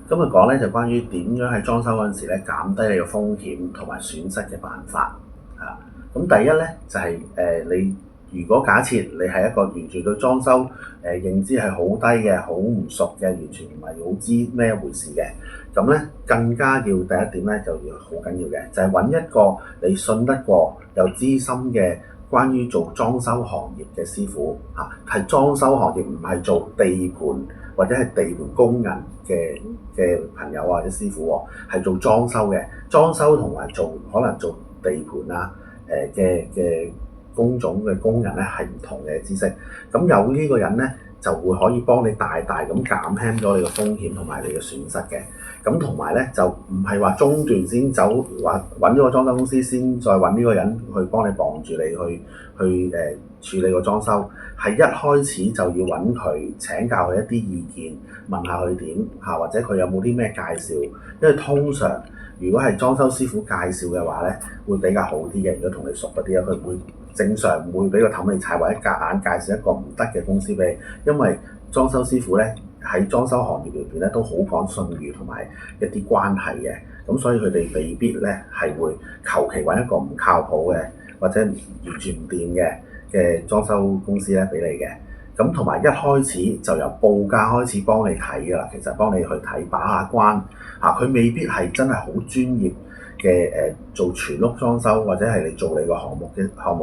今日講咧就關於點樣喺裝修嗰陣時咧減低你嘅風險同埋損失嘅辦法啊。咁第一咧就係、你如果假設你係一個完全對裝修認知係好低嘅、好唔熟嘅、完全唔係好知咩一回事嘅，咁咧更加要第一點咧就要好緊要嘅，就係揾一個你信得過又資深嘅關於做裝修行業嘅師傅嚇，係裝修行業，唔係做地盤或者係地盤工人嘅朋友或者師傅喎，係做裝修嘅。裝修同埋可能做地盤啊嘅工種嘅工人咧係唔同嘅知識。咁有呢個人咧就會可以幫你大大咁減輕咗你嘅風險同埋你嘅損失嘅。咁同埋咧就唔係話中段先走，話揾咗個裝修公司先再揾呢個人去幫你綁住你去處理個裝修，係一開始就要揾佢請教佢一啲意見，問下佢點嚇，或者佢有冇啲咩介紹，因為通常如果係裝修師傅介紹嘅話咧，會比較好啲嘅。如果同你熟嗰啲咧，佢唔會正常唔會俾個氹你踩，或者夾硬介紹一個唔得嘅公司俾你，因為裝修師傅咧喺裝修行業裏邊咧都好講信譽同埋一啲關係嘅，咁所以佢哋未必咧係會求其揾一個唔靠譜嘅或者完全唔掂嘅裝修公司咧俾你嘅。咁同埋一開始就由報價開始幫你睇㗎啦，其實幫你去睇把下關嚇，佢未必係真係好專業嘅做全屋裝修，或者係你做你個項目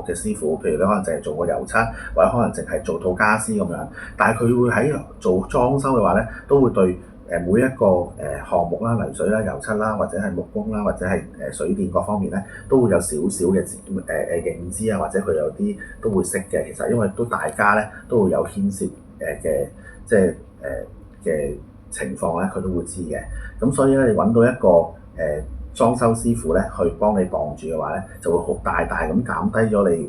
嘅師傅，譬如你可能淨係做個油漆，或者可能淨係做套家私咁樣，但係佢會喺做裝修嘅話咧，都會對每一個項目啦、泥水啦、油漆啦，或者係木工啦，或者係水電各方面咧，都會有少少嘅認知啊，或者佢有啲都會識嘅。其實因為都大家咧都會有牽涉嘅即係嘅情況咧，佢都會知嘅。咁所以咧，你揾到一個裝修師傅咧去幫你綁住嘅話咧，就會好大大咁減低咗你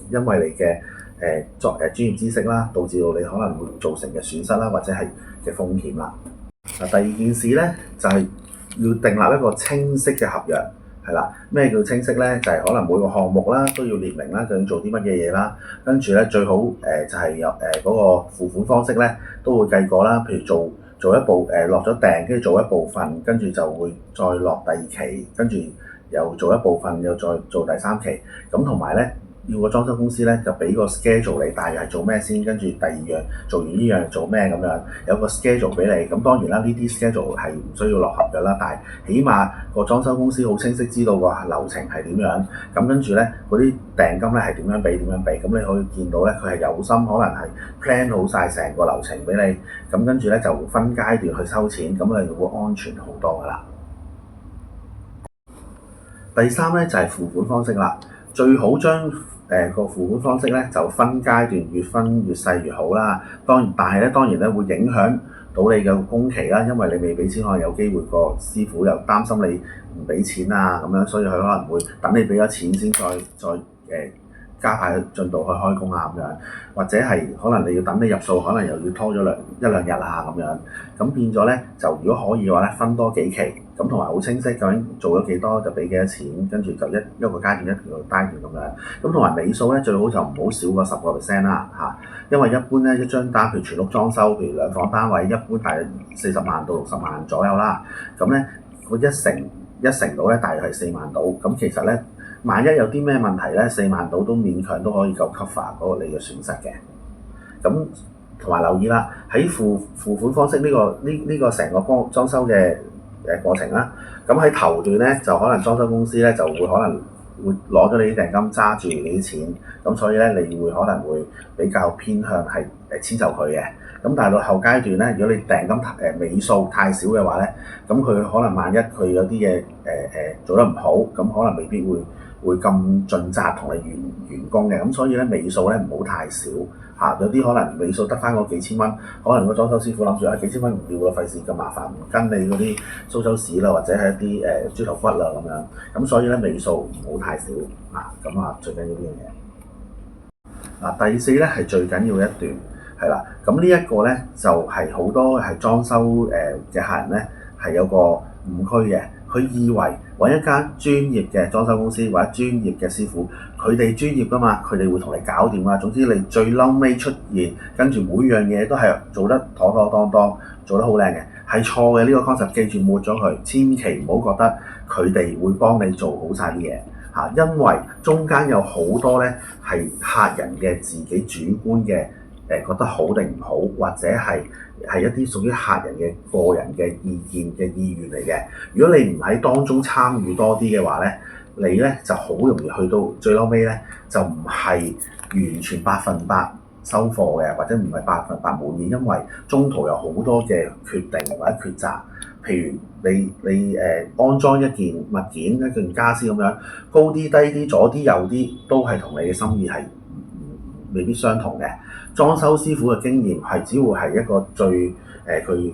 因為你嘅專業知識啦，導致到你可能會造成嘅損失啦，或者係嘅風險啦。第二件事咧就係要訂立一個清晰嘅合約，係啦。咩叫清晰咧？就係可能每個項目啦都要列明啦，究竟做啲乜嘢嘢啦。跟住咧最好就係有嗰個付款方式咧都會計過啦。譬如做一部落咗訂，跟住做一部分，跟住就會再落第二期，跟住又做一部分，又再做第三期。咁同埋咧，要個裝修公司咧就俾個 schedule 你，大約係做咩先，跟住第二樣做完呢樣做咩咁樣，有個 schedule 俾你。咁當然啦，呢啲 schedule 係唔需要落合約啦，但係起碼個裝修公司好清晰知道個流程係點樣。咁跟住咧嗰啲訂金咧係點樣俾，咁你可以見到咧佢係有心，可能係 plan 好晒成個流程俾你。咁跟住咧就分階段去收錢，咁你就會安全好多噶啦。第三咧就係付款方式啦，最好將個付款方式咧就分階段，越分越細越好啦。但係咧當然咧會影響到你嘅工期啦，因為你未俾錢，可能有機會個師傅又擔心你唔俾錢啊咁樣，所以佢可能會等你俾咗錢先再加快進度去開工啊咁樣，或者係可能你要等你入數，可能又要拖咗一兩日啊咁樣。咁變咗咧就如果可以嘅話咧，分多幾期，咁同埋好清晰究竟做咗幾多就俾幾多錢，跟住就一個階段一個階段咁樣。咁同埋尾數咧最好就唔好少過10%啦嚇，因為一般咧一張單譬如全屋裝修，譬如兩房單位，一般大約40萬到60萬左右啦。咁咧佢一成到咧大約係4萬到。咁其實咧萬一有啲咩問題咧，4萬到都勉強都可以夠 cover 嗰個你嘅損失嘅。咁同埋留意啦，喺付款方式呢個成個裝修嘅過程啦，咁喺頭段咧就可能裝修公司咧就會可能會攞咗你啲訂金揸住你啲錢，咁所以咧你會可能會比較偏向係遷就佢嘅。咁但係到後階段咧，如果你訂金尾數太少嘅話咧，咁佢可能萬一佢有啲嘢做得唔好，咁可能未必會咁盡責同你完工嘅。咁所以咧尾數咧唔好太少嚇，有啲可能尾數得翻嗰幾千蚊，可能個裝修師傅諗住幾千蚊唔要啦，費事咁麻煩，唔跟你嗰啲蘇州屎啦，或者係一啲豬頭骨啦咁樣。咁所以咧尾數唔好太少啊，咁啊最緊要呢樣嘢。第四咧係最緊要一段。係啦，咁呢一個咧就係好多係裝修嘅客人咧係有個誤區嘅，佢以為揾一間專業嘅裝修公司或者專業嘅師傅，佢哋專業㗎嘛，佢哋會同你搞掂啊。總之你最嬲尾出現，跟住每樣嘢都係做得妥妥當當，做得好靚嘅，係錯嘅。呢個 concept 記住抹咗佢，千祈唔好覺得佢哋會幫你做好晒啲嘢嚇，因為中間有好多咧係客人嘅自己主觀嘅覺得好定唔好，或者係一啲屬於客人嘅個人嘅意見嘅意願嚟嘅。如果你唔喺當中參與多啲嘅話咧，你咧就好容易去到最後尾咧就唔係完全100%收貨嘅，或者唔係100%滿意，因為中途有好多嘅決定或者抉擇。譬如你安裝一件物件一件傢俬咁樣，高啲低啲左啲右啲都係同你嘅心意係未必相同嘅。裝修師傅嘅經驗係只會係一個最佢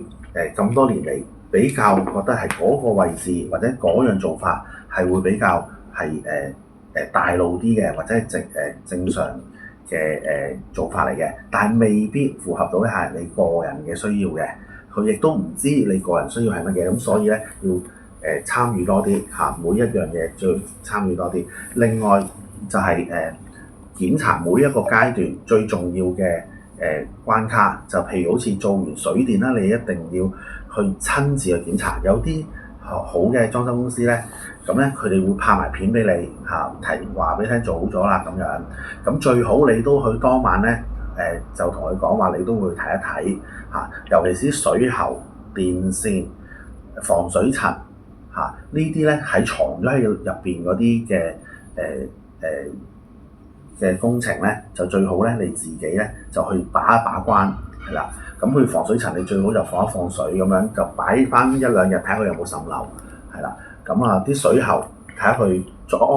咁多年嚟比較覺得係嗰個位置或者嗰樣做法係會比較係大路啲嘅，或者係正常嘅做法嚟嘅，但係未必符合到係你個人嘅需要嘅。佢亦都唔知你個人需要係乜嘢，咁所以咧要參與多啲嚇，每一樣嘢最參與多啲。另外就係檢查每一個階段最重要嘅關卡，就譬如好似做完水電啦，你一定要去親自去檢查。有啲好嘅裝修公司咧，咁咧佢哋會拍埋片俾你嚇，話俾你聽做好咗啦咁樣。咁最好你都去當晚咧就同佢講話，你都會睇一睇嚇，尤其是水喉、電線、防水層嚇呢啲咧喺藏咗喺入邊嗰啲嘅工程咧，就最好咧你自己咧就去把一把關係啦。咁佢防水層你最好就放一放水咁樣，就擺翻1-2日睇下佢有冇滲漏係啦。咁啊啲水喉睇下佢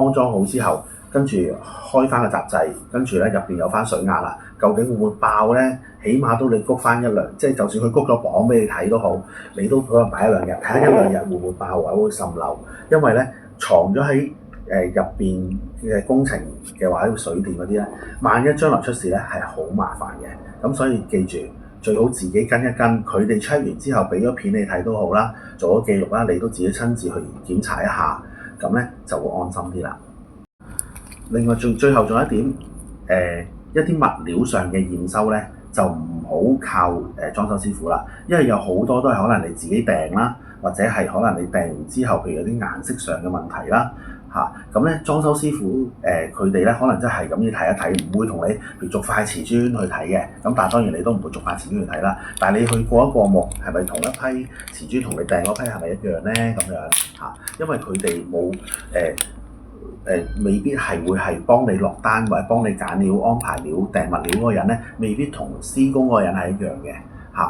安裝好之後，跟住開翻個閘掣，跟住咧入邊有翻水壓啦。究竟會唔會爆咧？起碼都你谷翻1-2，即係就算佢谷咗磅俾你睇都好，你都可能擺1-2日，睇下1-2日會唔會爆或者會滲漏。因為咧藏咗喺入邊嘅工程嘅話，啲水電嗰啲咧，萬一將來出事咧係好麻煩嘅。咁所以記住，最好自己跟一跟，佢哋 check 完之後俾咗片你睇都好啦，做咗記錄啦，你都自己親自去檢查一下，咁咧就會安心啲啦。另外最後仲有一點，一啲物料上嘅驗收咧，就唔好靠裝修師傅啦，因為有好多都係可能你自己訂啦，或者係可能你訂完之後，譬如有啲顏色上嘅問題啦。咁咧裝修師傅佢哋咧可能真係咁要睇一睇，唔會同你譬如逐塊瓷磚去睇嘅。咁但係當然你都唔會逐塊瓷磚去睇啦。但係你去過一過目，係咪同一批瓷磚同你訂嗰批係咪一樣咧？咁樣因為佢哋冇未必係會係幫你落單或者幫你揀料、安排料、訂物料嗰個人咧，未必同施工嗰個人係一樣嘅。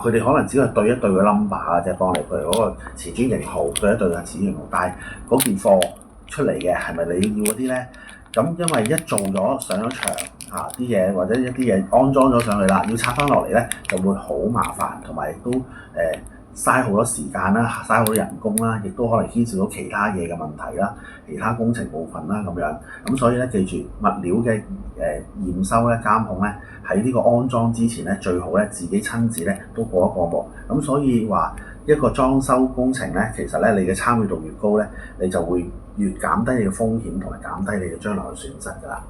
佢哋可能只係對一對個 number 啊，即係幫你佢嗰個瓷磚型號對一對個瓷磚型號，但係嗰件貨出嚟嘅係咪你要嗰啲咧？咁因為一做咗上咗場啲嘢，或者一啲嘢安裝咗上去啦，要拆翻落嚟咧就會好麻煩，同埋亦都嘥好多時間啦，嘥好多人工啦，亦都可能牽涉到其他嘢嘅問題啦，其他工程部分啦咁樣。咁所以咧記住物料嘅驗收咧監控咧喺呢個安裝之前咧最好咧自己親自咧都過一過目。咁所以話一個裝修工程咧，其實咧你嘅參與度越高咧，你就會越減低你嘅風險同埋減低你嘅將來嘅損失㗎啦。